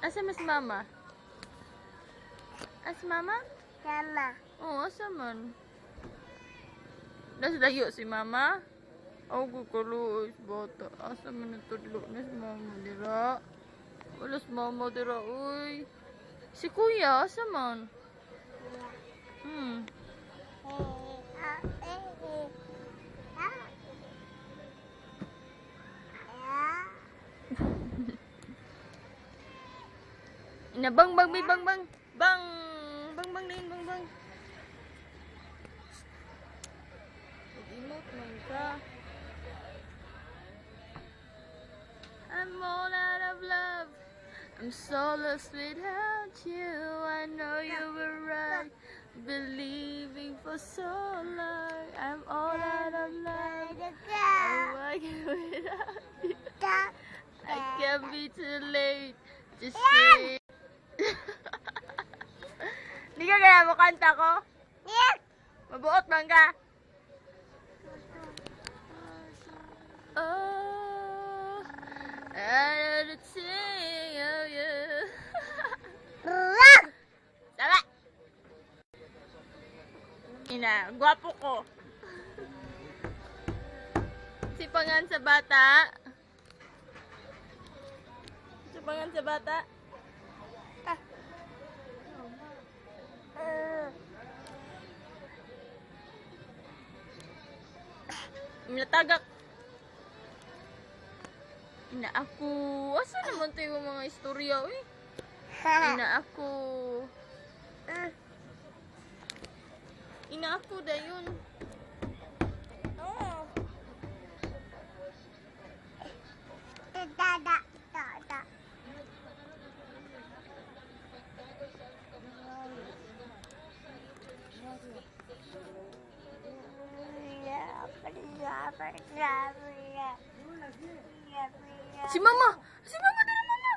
Asa mas mama? As mama? Mama. Oo, asa man? Nas layo si mama? Aw, kukuloy, bata. Asa man natudlo na si mama dira? Wala si mama dira, uy. Si kuya, asa man? Hmm. Ina, bang, bang, may bang, bang. Bang! Bang, bang, din, bang, bang. Mag-emote man ka. I'm all out of love. I'm so lost without you. I know you were right, believing for so long. I'm all out of love. Oh, I can't without you. I can't be too late. Just say. Hindi ka kaya mo kanta ko? Mabuot man ka? Oh, I know the thing of you. Tama! Ina, gwapo ko. Sipangan sa bata. Sipangan sa bata. Natagak. Ina ako. Asa naman to yung mga istorya, uy? Ina ako. Ina ako dayon. Oh. Si mama! Si mama! Dala mama!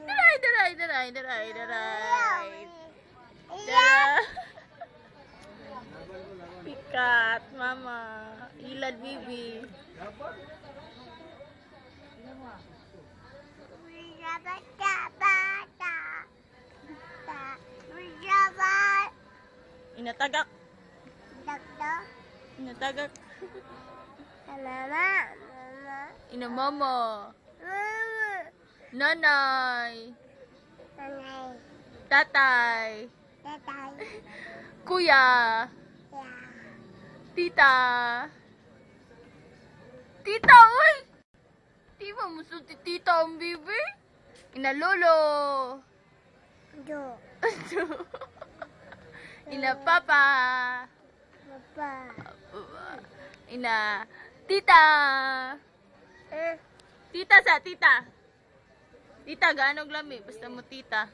Daray! Daray! Daray! Daray! Daray! Daray! Pikat! Mama! Ilad bibi! Inatagak! Inatagak! Ina mama! Nanay! Tatay! Kuya! Tita! Tita, uy! Di ba musulti tita ang bibi? Ina lolo! Ina papa! Ina tita! Tita sa tita! Tita, gaano lami? Basta mo tita.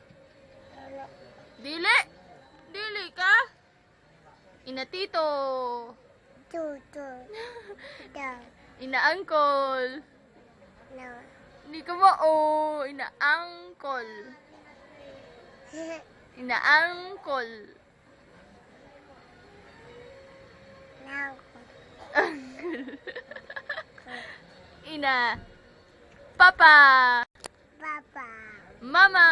Dili! Dili ka? Ina tito! Ina uncle! Hindi ka ba oh? Ina uncle! Ina uncle! Ina papa! Mama!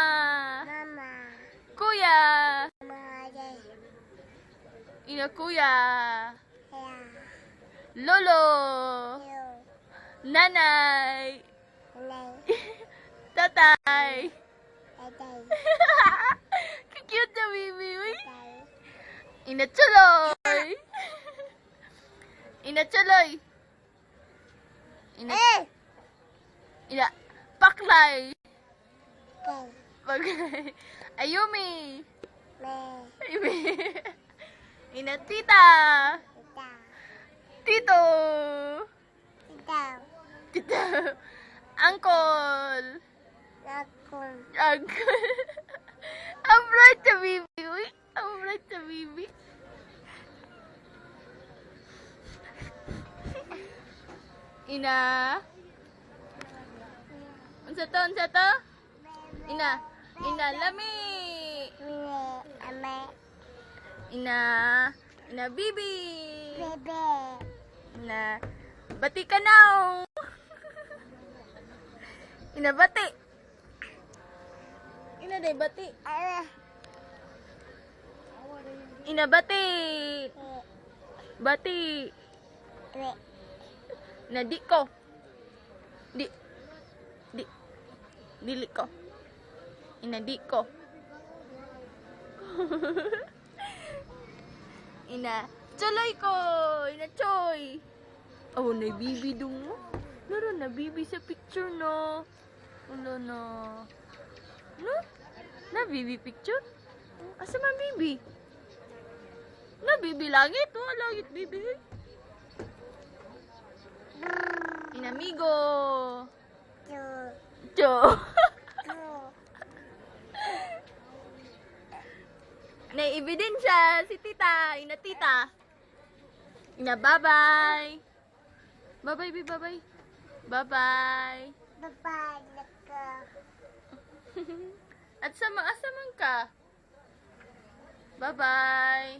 Kuya! Ina kuya! Lolo! Nanay! Tatay! Cute na baby, uy! Ina chuloy! Ina chuloy! Ina paklay! Paklay! Ayumi! Ayumi! Ina tita! Tito! Tito! Uncle! Uncle! Ang bright sa bibi, uy! Ang bright sa bibi! Ina! Unsa to? Unsa to? Ina! Ina, lami! Ina! Ina, bibi! Ina! Bati ka now! Ina, bati! Ina day bati. Ina bati. Bati. Na di ko. Di. Dili ko. Ina di ko. Ina choloy ko. Ina choy. Oh, na bibi dong mo. Naroon na bibi sa picture no. Ulo no. No? Na bibi picture? Asa man bibi? Na bibi langit? Oh, langit bibi. Inamigo. Cho. Na ebidensya si tita. Ina tita. Ina bye-bye. Bye-bye, bi bye-bye. Bye-bye. At asamang ka. Bye-bye.